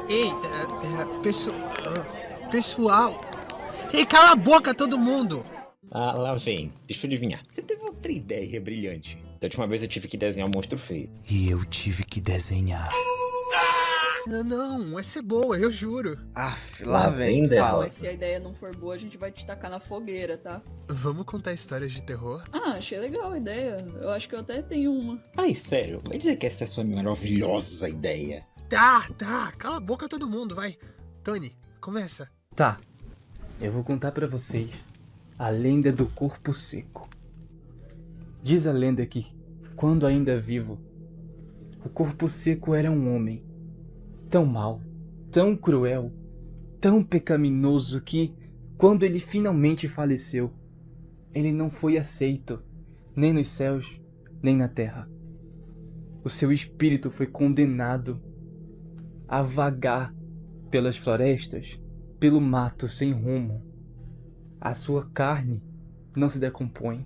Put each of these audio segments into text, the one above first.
Ei, pessoal. Ei, cala a boca, todo mundo. Ah, lá vem. Deixa eu adivinhar. Você teve outra ideia brilhante. Da última vez eu tive que desenhar um monstro feio. E eu tive que desenhar. Não, essa é boa, eu juro. Lá vem dela. Mas se a ideia não for boa, a gente vai te tacar na fogueira, tá? Vamos contar histórias de terror? Ah, achei legal a ideia. Eu acho que eu até tenho uma. Ai, sério, vai dizer que essa é a sua maravilhosa ideia. Tá, cala a boca todo mundo, vai. Tony, começa. Tá, eu vou contar pra vocês a lenda do corpo seco. Diz a lenda que, quando ainda vivo, o corpo seco era um homem tão mau, tão cruel, tão pecaminoso que, quando ele finalmente faleceu, ele não foi aceito nem nos céus, nem na terra. O seu espírito foi condenado a vagar pelas florestas, pelo mato sem rumo. A sua carne não se decompõe,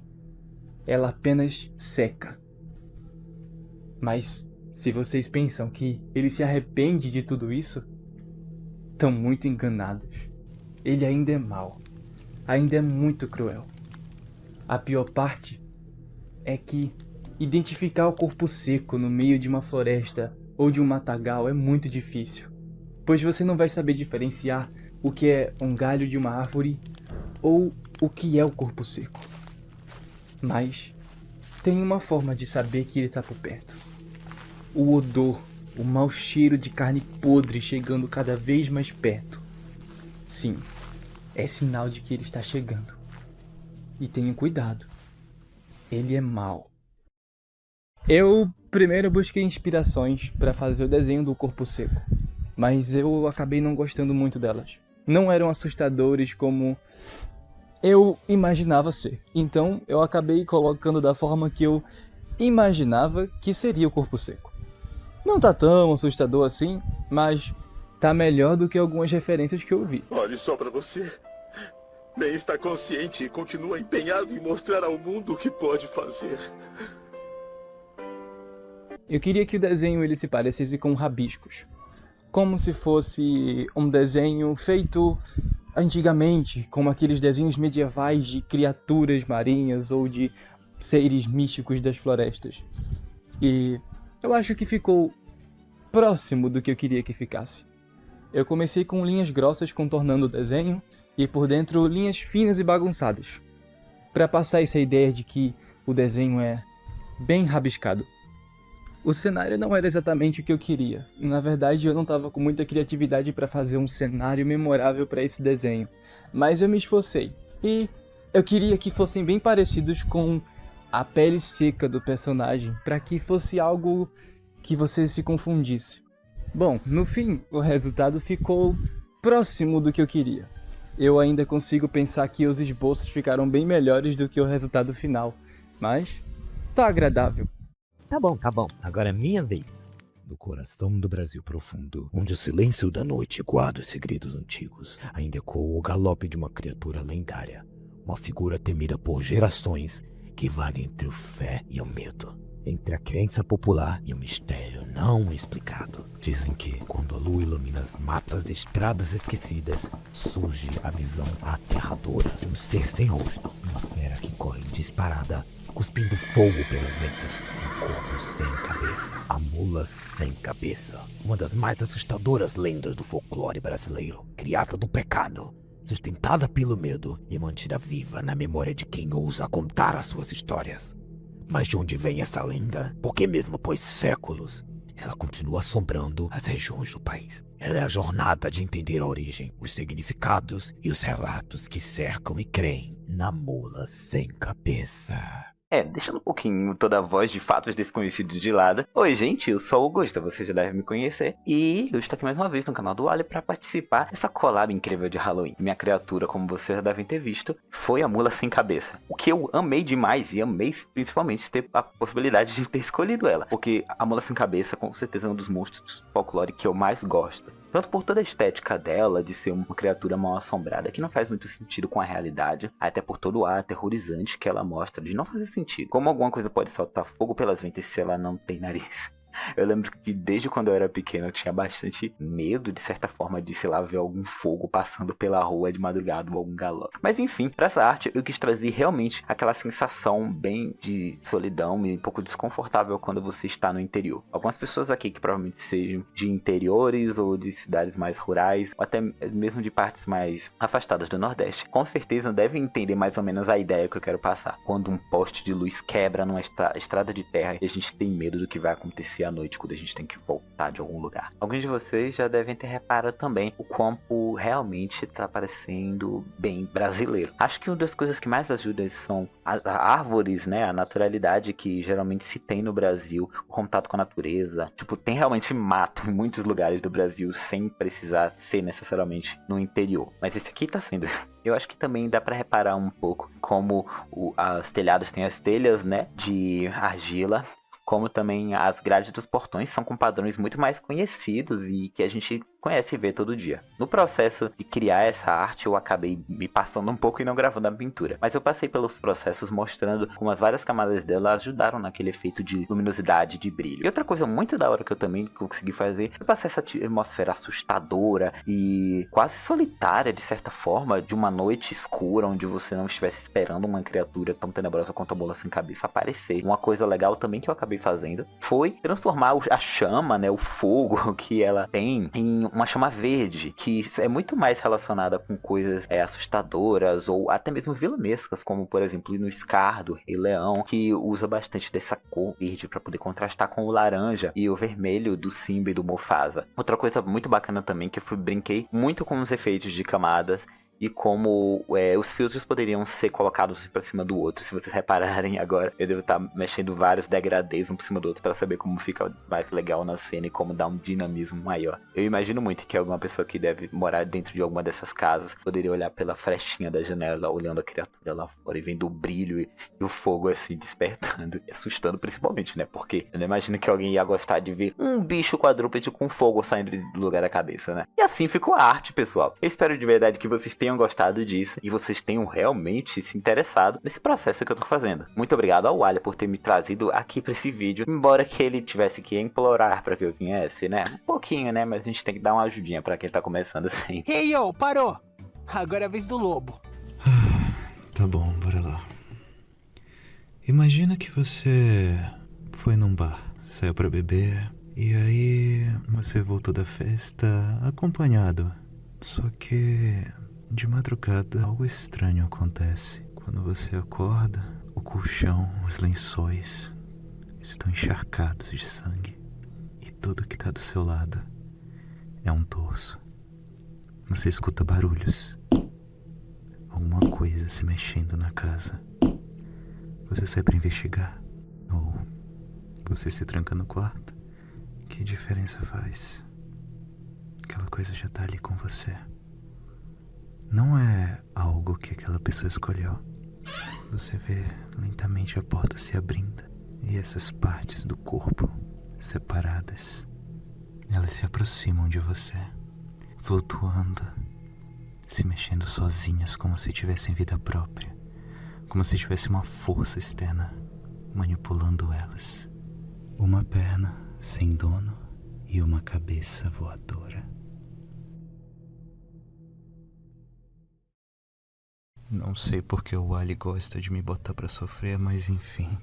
ela apenas seca. Mas se vocês pensam que ele se arrepende de tudo isso, estão muito enganados. Ele ainda é mau, ainda é muito cruel. A pior parte é que identificar o corpo seco no meio de uma floresta ou de um matagal é muito difícil, pois você não vai saber diferenciar o que é um galho de uma árvore ou o que é o corpo seco. Mas tem uma forma de saber que ele está por perto. O odor, o mau cheiro de carne podre chegando cada vez mais perto. Sim, é sinal de que ele está chegando. E tenham cuidado, ele é mau. Eu primeiro busquei inspirações para fazer o desenho do corpo seco, mas eu acabei não gostando muito delas. Não eram assustadores como eu imaginava ser. Então eu acabei colocando da forma que eu imaginava que seria o corpo seco. Não tá tão assustador assim, mas tá melhor do que algumas referências que eu vi. Olhe só pra você. Nem está consciente e continua empenhado em mostrar ao mundo o que pode fazer. Eu queria que o desenho ele se parecesse com rabiscos. Como se fosse um desenho feito antigamente, como aqueles desenhos medievais de criaturas marinhas ou de seres místicos das florestas. E eu acho que ficou próximo do que eu queria que ficasse. Eu comecei com linhas grossas contornando o desenho e por dentro linhas finas e bagunçadas, para passar essa ideia de que o desenho é bem rabiscado. O cenário não era exatamente o que eu queria. Na verdade, eu não estava com muita criatividade para fazer um cenário memorável para esse desenho. Mas eu me esforcei. E eu queria que fossem bem parecidos com a pele seca do personagem, para que fosse algo que você se confundisse. Bom, no fim, o resultado ficou próximo do que eu queria. Eu ainda consigo pensar que os esboços ficaram bem melhores do que o resultado final. Mas tá agradável. Tá bom. Agora é minha vez. No coração do Brasil profundo, onde o silêncio da noite guarda os segredos antigos, ainda ecoa o galope de uma criatura lendária. Uma figura temida por gerações que vaga entre o fé e o medo. Entre a crença popular e o mistério não explicado. Dizem que, quando a lua ilumina as matas e estradas esquecidas, surge a visão aterradora de um ser sem rosto. Uma fera que corre disparada, cuspindo fogo pelos ventos. Um corpo sem cabeça. A mula sem cabeça. Uma das mais assustadoras lendas do folclore brasileiro. Criada do pecado, sustentada pelo medo e mantida viva na memória de quem ousa contar as suas histórias. Mas de onde vem essa lenda? Porque mesmo após séculos, ela continua assombrando as regiões do país. Ela é a jornada de entender a origem, os significados e os relatos que cercam e creem na mula sem cabeça. Deixando um pouquinho toda a voz de fatos desconhecidos de lado. Oi, gente, eu sou o Augusta, você já deve me conhecer. E eu estou aqui mais uma vez no canal do Wally para participar dessa collab incrível de Halloween. Minha criatura, como vocês já devem ter visto, foi a Mula Sem Cabeça. O que eu amei demais, e amei principalmente ter a possibilidade de ter escolhido ela. Porque a Mula Sem Cabeça, com certeza, é um dos monstros folclore que eu mais gosto. Tanto por toda a estética dela, de ser uma criatura mal assombrada, que não faz muito sentido com a realidade, até por todo o ar aterrorizante que ela mostra, de não fazer sentido. Como alguma coisa pode soltar fogo pelas ventas se ela não tem nariz? Eu lembro que desde quando eu era pequeno eu tinha bastante medo, de certa forma, de, sei lá, ver algum fogo passando pela rua de madrugada ou algum galope. Mas enfim, para essa arte eu quis trazer realmente aquela sensação bem de solidão e um pouco desconfortável quando você está no interior. Algumas pessoas aqui que provavelmente sejam de interiores ou de cidades mais rurais, ou até mesmo de partes mais afastadas do Nordeste, com certeza devem entender mais ou menos a ideia que eu quero passar. Quando um poste de luz quebra numa estrada de terra e a gente tem medo do que vai acontecer à noite quando a gente tem que voltar de algum lugar. Alguns de vocês já devem ter reparado também o quanto realmente está parecendo bem brasileiro. Acho que uma das coisas que mais ajuda são as árvores, né? A naturalidade que geralmente se tem no Brasil, o contato com a natureza. Tipo, tem realmente mato em muitos lugares do Brasil sem precisar ser necessariamente no interior. Mas esse aqui tá sendo... Eu acho que também dá pra reparar um pouco como os telhados têm as telhas, né? De argila. Como também as grades dos portões são com padrões muito mais conhecidos e que a gente conhece e vê todo dia. No processo de criar essa arte, eu acabei me passando um pouco e não gravando a pintura. Mas eu passei pelos processos mostrando como as várias camadas dela ajudaram naquele efeito de luminosidade, de brilho. E outra coisa muito da hora que eu também consegui fazer foi passar essa atmosfera assustadora e quase solitária, de certa forma, de uma noite escura, onde você não estivesse esperando uma criatura tão tenebrosa quanto a Mula Sem Cabeça aparecer. Uma coisa legal também que eu acabei fazendo foi transformar a chama, né, o fogo que ela tem, em uma chama verde, que é muito mais relacionada com coisas assustadoras ou até mesmo vilanescas, como por exemplo no Scar do Rei Leão, que usa bastante dessa cor verde para poder contrastar com o laranja e o vermelho do Simba e do Mufasa. Outra coisa muito bacana também que eu brinquei muito com os efeitos de camadas e como os filtros poderiam ser colocados um pra cima do outro. Se vocês repararem agora, eu devo estar mexendo vários degradês um por cima do outro para saber como fica mais legal na cena e como dá um dinamismo maior. Eu imagino muito que alguma pessoa que deve morar dentro de alguma dessas casas poderia olhar pela frestinha da janela, olhando a criatura lá fora e vendo o brilho e o fogo assim despertando e assustando principalmente, né? Porque eu não imagino que alguém ia gostar de ver um bicho quadrúpede com fogo saindo do lugar da cabeça, né? E assim ficou a arte, pessoal. Eu espero de verdade que vocês tenham gostado disso e vocês tenham realmente se interessado nesse processo que eu tô fazendo. Muito obrigado ao Wally por ter me trazido aqui pra esse vídeo, embora que ele tivesse que implorar pra que eu viesse, né? Um pouquinho, né? Mas a gente tem que dar uma ajudinha pra quem tá começando assim. Hey, yo, parou! Agora é a vez do lobo. Tá bom, bora lá. Imagina que você foi num bar, saiu pra beber, e aí você voltou da festa acompanhado. Só que de madrugada algo estranho acontece. Quando você acorda, o colchão, os lençóis estão encharcados de sangue. E tudo que tá do seu lado é um torso. Você escuta barulhos. Alguma coisa se mexendo na casa. Você sai pra investigar. Ou você se tranca no quarto. Que diferença faz? Aquela coisa já tá ali com você. Não é algo que aquela pessoa escolheu. Você vê lentamente a porta se abrindo e essas partes do corpo separadas. Elas se aproximam de você, flutuando, se mexendo sozinhas como se tivessem vida própria, como se tivesse uma força externa manipulando elas. Uma perna sem dono e uma cabeça voadora. Não sei porque o Wally gosta de me botar pra sofrer, mas enfim.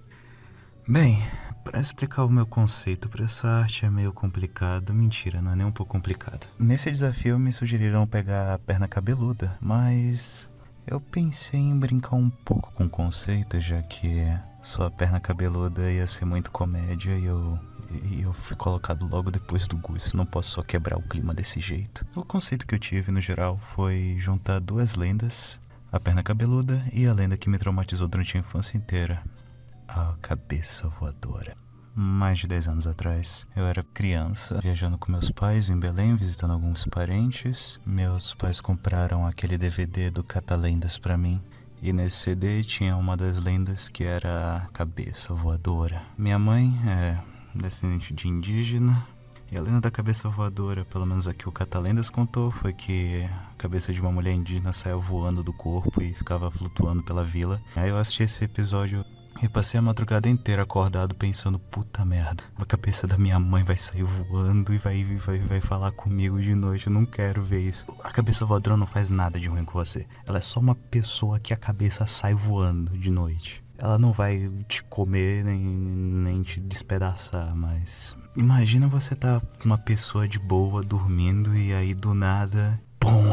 Bem, pra explicar o meu conceito pra essa arte é meio complicado. Mentira, não é nem um pouco complicado. Nesse desafio me sugeriram pegar a perna cabeluda, mas eu pensei em brincar um pouco com o conceito, já que só a perna cabeluda ia ser muito comédia e eu fui colocado logo depois do Gus. Não posso só quebrar o clima desse jeito. O conceito que eu tive no geral foi juntar duas lendas: a perna cabeluda e a lenda que me traumatizou durante a infância inteira. a cabeça voadora. Mais de 10 anos atrás, eu era criança, viajando com meus pais em Belém, visitando alguns parentes. Meus pais compraram aquele DVD do Catalendas pra mim. E nesse CD tinha uma das lendas que era a cabeça voadora. Minha mãe é descendente de indígena. E a lenda da cabeça voadora, pelo menos aqui o Catalendas contou, foi que a cabeça de uma mulher indígena saia voando do corpo e ficava flutuando pela vila. Aí eu assisti esse episódio e passei a madrugada inteira acordado pensando, puta merda, a cabeça da minha mãe vai sair voando e vai falar comigo de noite, eu não quero ver isso. A cabeça voadora não faz nada de ruim com você. Ela é só uma pessoa que a cabeça sai voando de noite. Ela não vai te comer nem te despedaçar, mas... Imagina você tá com uma pessoa de boa dormindo e aí do nada... Pum!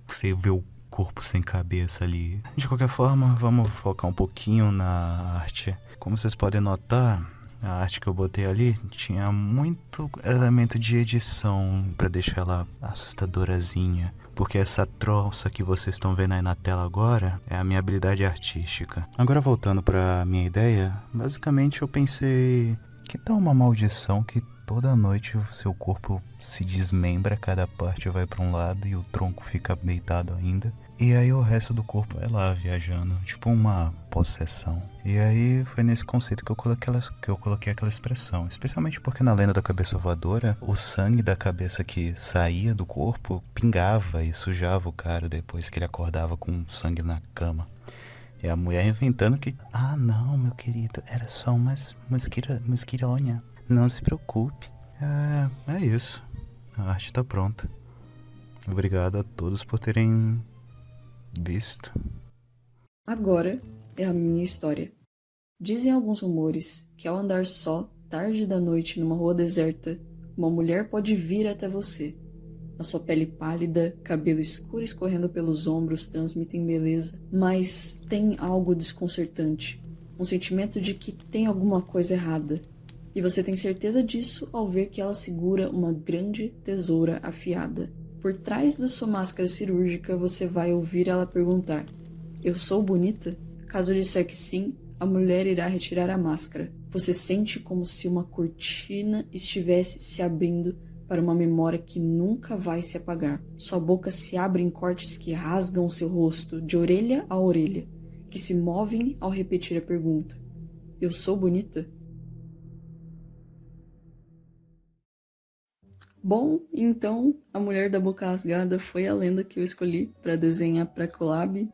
Você vê o corpo sem cabeça ali. De qualquer forma, vamos focar um pouquinho na arte. Como vocês podem notar, a arte que eu botei ali tinha muito elemento de edição pra deixar ela assustadorazinha. Porque essa troça que vocês estão vendo aí na tela agora é a minha habilidade artística. Agora voltando pra minha ideia, basicamente eu pensei, que tal uma maldição que toda noite o seu corpo se desmembra, cada parte vai pra um lado e o tronco fica deitado ainda. E aí o resto do corpo vai lá viajando, tipo uma possessão. E aí foi nesse conceito que eu coloquei aquela expressão. Especialmente porque na lenda da cabeça voadora, o sangue da cabeça que saía do corpo pingava e sujava o cara depois que ele acordava com sangue na cama. E a mulher inventando que, ah não, meu querido, era só uma mosquironha. Não se preocupe. É isso. A arte tá pronta. Obrigado a todos por terem visto. Agora é a minha história. Dizem alguns rumores que ao andar só, tarde da noite, numa rua deserta, uma mulher pode vir até você. A sua pele pálida, cabelo escuro escorrendo pelos ombros transmitem beleza, mas tem algo desconcertante. Um sentimento de que tem alguma coisa errada. E você tem certeza disso ao ver que ela segura uma grande tesoura afiada. Por trás da sua máscara cirúrgica, você vai ouvir ela perguntar: eu sou bonita? Caso disser que sim, a mulher irá retirar a máscara. Você sente como se uma cortina estivesse se abrindo para uma memória que nunca vai se apagar. Sua boca se abre em cortes que rasgam seu rosto, de orelha a orelha, que se movem ao repetir a pergunta: eu sou bonita? Bom, então, a mulher da boca rasgada foi a lenda que eu escolhi para desenhar para collab,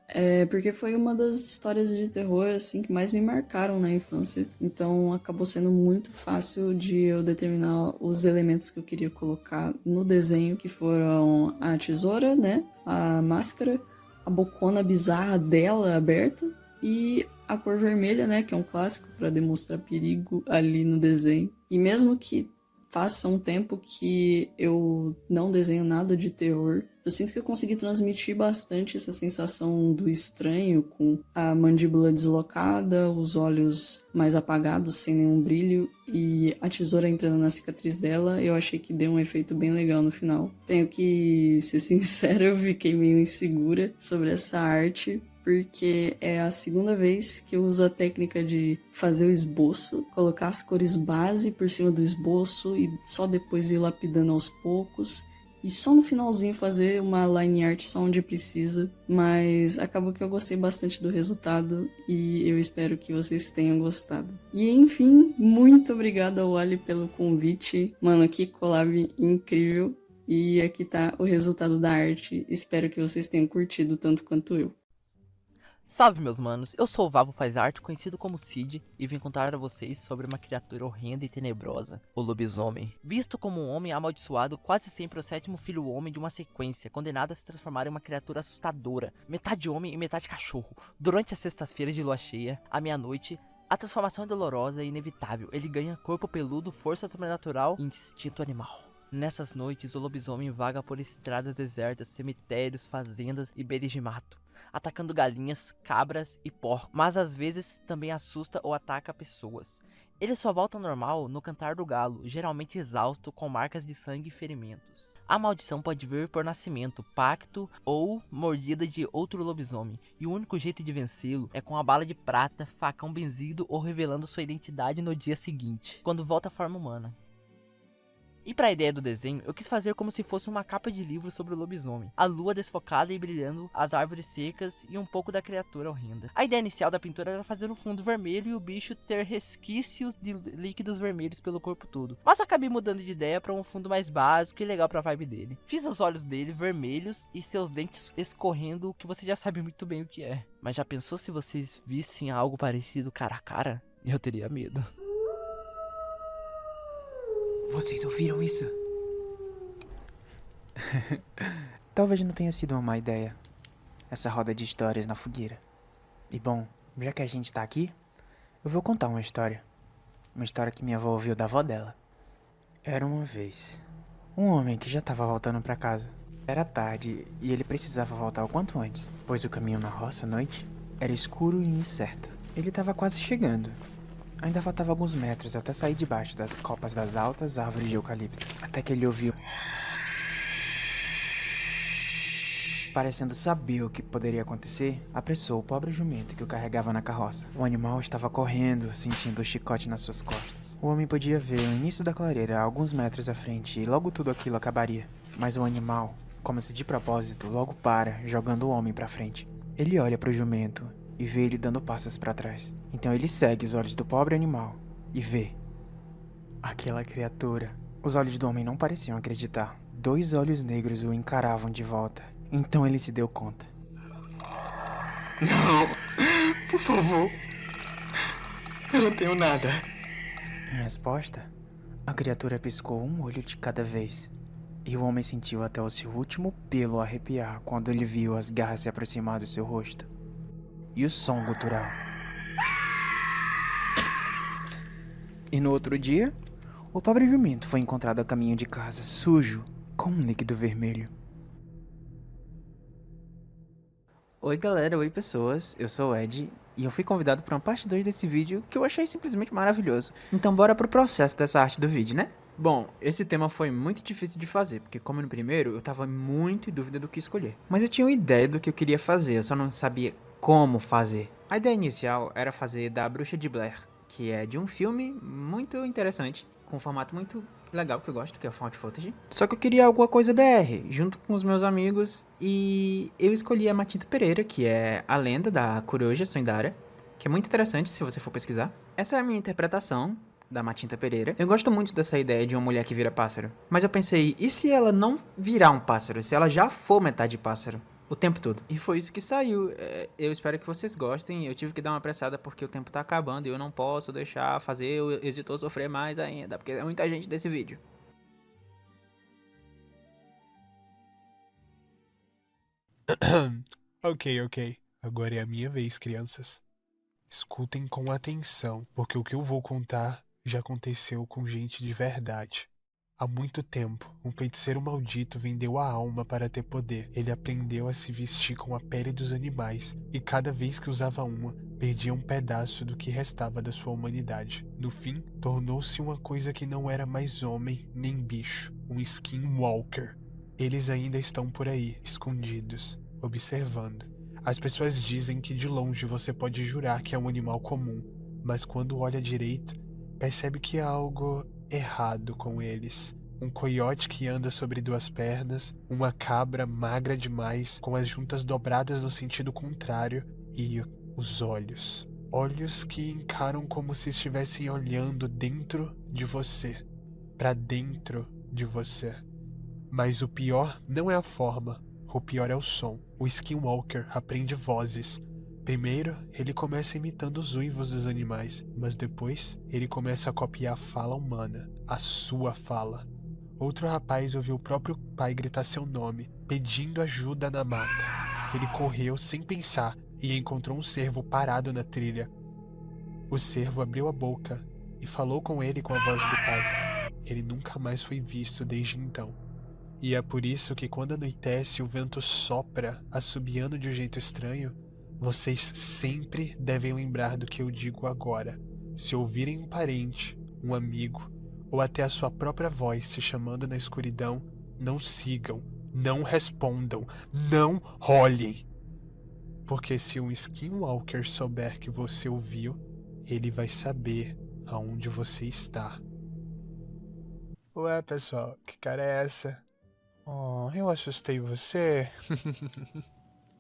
porque foi uma das histórias de terror assim que mais me marcaram na infância. Então, acabou sendo muito fácil de eu determinar os elementos que eu queria colocar no desenho, que foram a tesoura, né, a máscara, a bocona bizarra dela aberta e a cor vermelha, né, que é um clássico para demonstrar perigo ali no desenho. E mesmo que faça um tempo que eu não desenho nada de terror, eu sinto que eu consegui transmitir bastante essa sensação do estranho, com a mandíbula deslocada, os olhos mais apagados, sem nenhum brilho, e a tesoura entrando na cicatriz dela. Eu achei que deu um efeito bem legal no final. Tenho que ser sincera, eu fiquei meio insegura sobre essa arte, porque é a segunda vez que eu uso a técnica de fazer o esboço, colocar as cores base por cima do esboço e só depois ir lapidando aos poucos. E só no finalzinho fazer uma line art só onde precisa. Mas acabou que eu gostei bastante do resultado e eu espero que vocês tenham gostado. E enfim, muito obrigada ao Ali pelo convite. Mano, que collab incrível. E aqui tá o resultado da arte. Espero que vocês tenham curtido tanto quanto eu. Salve meus manos, eu sou o Vavo Faz Arte, conhecido como Cid, e vim contar a vocês sobre uma criatura horrenda e tenebrosa, o lobisomem. Visto como um homem amaldiçoado, quase sempre o sétimo filho homem de uma sequência, condenado a se transformar em uma criatura assustadora, metade homem e metade cachorro. Durante as sextas-feiras de lua cheia, à meia-noite, a transformação é dolorosa e inevitável, ele ganha corpo peludo, força sobrenatural e instinto animal. Nessas noites, o lobisomem vaga por estradas desertas, cemitérios, fazendas e beiras de mato, atacando galinhas, cabras e porcos, mas às vezes também assusta ou ataca pessoas. Ele só volta ao normal no cantar do galo, geralmente exausto com marcas de sangue e ferimentos. A maldição pode vir por nascimento, pacto ou mordida de outro lobisomem, e o único jeito de vencê-lo é com a bala de prata, facão benzido ou revelando sua identidade no dia seguinte, quando volta à forma humana. E pra ideia do desenho, eu quis fazer como se fosse uma capa de livro sobre o lobisomem. A lua desfocada e brilhando, as árvores secas e um pouco da criatura horrenda. A ideia inicial da pintura era fazer o fundo vermelho e o bicho ter resquícios de líquidos vermelhos pelo corpo todo. Mas acabei mudando de ideia para um fundo mais básico e legal pra vibe dele. Fiz os olhos dele vermelhos e seus dentes escorrendo, o que você já sabe muito bem o que é. Mas já pensou se vocês vissem algo parecido cara a cara? Eu teria medo. Vocês ouviram isso? Talvez não tenha sido uma má ideia, essa roda de histórias na fogueira. E bom, já que a gente tá aqui, eu vou contar uma história. Uma história que minha avó ouviu da avó dela. Era uma vez um homem que já estava voltando pra casa. Era tarde e ele precisava voltar o quanto antes, pois o caminho na roça à noite era escuro e incerto. Ele estava quase chegando. Ainda faltava alguns metros até sair debaixo das copas das altas árvores de eucalipto. Até que ele ouviu, parecendo saber o que poderia acontecer, apressou o pobre jumento que o carregava na carroça. O animal estava correndo, sentindo o chicote nas suas costas. O homem podia ver o início da clareira a alguns metros à frente e logo tudo aquilo acabaria. Mas o animal, como se de propósito, logo para, jogando o homem para frente. Ele olha para o jumento e vê ele dando passos para trás. Então ele segue os olhos do pobre animal e vê aquela criatura. Os olhos do homem não pareciam acreditar. 2 olhos negros o encaravam de volta. Então ele se deu conta. Não, por favor. Eu não tenho nada. Em resposta, a criatura piscou um olho de cada vez. E o homem sentiu até o seu último pelo arrepiar quando ele viu as garras se aproximar do seu rosto. E o som gutural. E no outro dia, o pobre jumento foi encontrado a caminho de casa, sujo, com um líquido vermelho. Oi galera, oi pessoas, eu sou o Ed e eu fui convidado para uma parte 2 desse vídeo que eu achei simplesmente maravilhoso. Então bora pro processo dessa arte do vídeo, né? Bom, esse tema foi muito difícil de fazer, porque como no primeiro, eu tava muito em dúvida do que escolher. Mas eu tinha uma ideia do que eu queria fazer, eu só não sabia como fazer. A ideia inicial era fazer da Bruxa de Blair, que é de um filme muito interessante, com um formato muito legal que eu gosto, que é o Found Footage. Só que eu queria alguma coisa BR, junto com os meus amigos, e eu escolhi a Matinta Pereira, que é a lenda da Coruja Sondária, que é muito interessante se você for pesquisar. Essa é a minha interpretação da Matinta Pereira. Eu gosto muito dessa ideia de uma mulher que vira pássaro. Mas eu pensei, e se ela não virar um pássaro? Se ela já for metade pássaro? O tempo todo. E foi isso que saiu. Eu espero que vocês gostem. Eu tive que dar uma apressada porque o tempo tá acabando e eu não posso deixar fazer o editor sofrer mais ainda, porque é muita gente desse vídeo. Ok. Agora é a minha vez, crianças. Escutem com atenção, porque o que eu vou contar já aconteceu com gente de verdade. Há muito tempo, um feiticeiro maldito vendeu a alma para ter poder. Ele aprendeu a se vestir com a pele dos animais, e cada vez que usava uma, perdia um pedaço do que restava da sua humanidade. No fim, tornou-se uma coisa que não era mais homem nem bicho, um skinwalker. Eles ainda estão por aí, escondidos, observando. As pessoas dizem que de longe você pode jurar que é um animal comum, mas quando olha direito, percebe que há algo errado com eles. Um coiote que anda sobre 2 pernas, uma cabra magra demais, com as juntas dobradas no sentido contrário, e os olhos. Olhos que encaram como se estivessem olhando dentro de você, pra dentro de você. Mas o pior não é a forma, o pior é o som. O Skinwalker aprende vozes. Primeiro, ele começa imitando os uivos dos animais, mas depois, ele começa a copiar a fala humana, a sua fala. Outro rapaz ouviu o próprio pai gritar seu nome, pedindo ajuda na mata. Ele correu sem pensar e encontrou um cervo parado na trilha. O cervo abriu a boca e falou com ele com a voz do pai. Ele nunca mais foi visto desde então. E é por isso que quando anoitece e o vento sopra, assobiando de um jeito estranho, vocês sempre devem lembrar do que eu digo agora. Se ouvirem um parente, um amigo, ou até a sua própria voz te chamando na escuridão, não sigam, não respondam, não olhem. Porque se um Skinwalker souber que você ouviu, ele vai saber aonde você está. Ué, pessoal, que cara é essa? Oh, eu assustei você?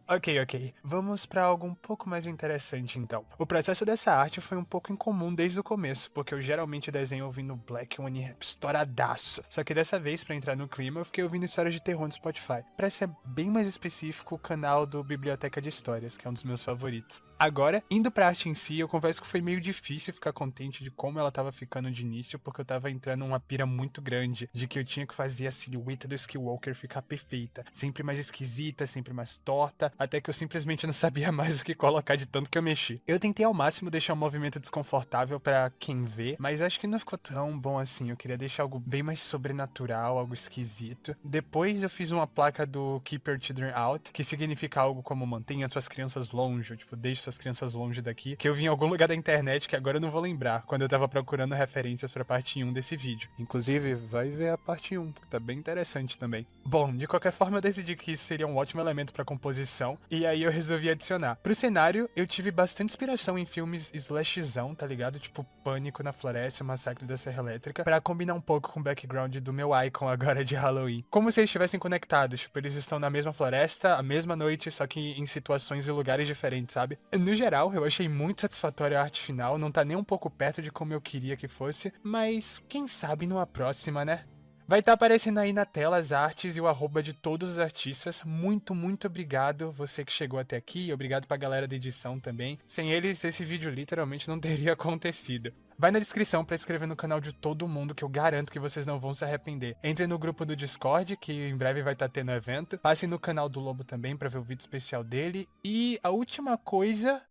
Ok. Vamos pra algo um pouco mais interessante então. O processo dessa arte foi um pouco incomum desde o começo, porque eu geralmente desenho ouvindo Black One Rap estouradaço. Só que dessa vez, pra entrar no clima, eu fiquei ouvindo histórias de terror no Spotify. Pra ser bem mais específico, o canal do Biblioteca de Histórias, que é um dos meus favoritos. Agora, indo pra arte em si, eu confesso que foi meio difícil ficar contente de como ela tava ficando de início, porque eu tava entrando numa pira muito grande, de que eu tinha que fazer a silhueta do Skywalker ficar perfeita. Sempre mais esquisita, sempre mais torta, até que eu simplesmente não sabia mais o que colocar de tanto que eu mexi. Eu tentei ao máximo deixar o movimento desconfortável pra quem vê, mas acho que não ficou tão bom assim. Eu queria deixar algo bem mais sobrenatural, algo esquisito. Depois eu fiz uma placa do Keep Your Children Out, que significa algo como mantenha suas crianças longe, ou tipo, deixe suas crianças longe daqui, que eu vi em algum lugar da internet que agora eu não vou lembrar, quando eu tava procurando referências pra parte 1 desse vídeo. Inclusive, vai ver a parte 1, que tá bem interessante também. Bom, de qualquer forma eu decidi que isso seria um ótimo elemento pra composição, e aí eu resolvi adicionar. Pro cenário, eu tive bastante inspiração em filmes slashzão, tá ligado? Tipo Pânico na Floresta, Massacre da Serra Elétrica, pra combinar um pouco com o background do meu icon agora de Halloween. Como se eles estivessem conectados, tipo, eles estão na mesma floresta, a mesma noite, só que em situações e lugares diferentes, sabe? No geral, eu achei muito satisfatória a arte final, não tá nem um pouco perto de como eu queria que fosse, mas quem sabe numa próxima, né? Vai estar aparecendo aí na tela as artes e o arroba de todos os artistas. Muito obrigado você que chegou até aqui. Obrigado pra galera da edição também. Sem eles, esse vídeo literalmente não teria acontecido. Vai na descrição pra inscrever no canal de todo mundo, que eu garanto que vocês não vão se arrepender. Entre no grupo do Discord, que em breve vai estar tendo evento. Passe no canal do Lobo também pra ver o vídeo especial dele. E a última coisa...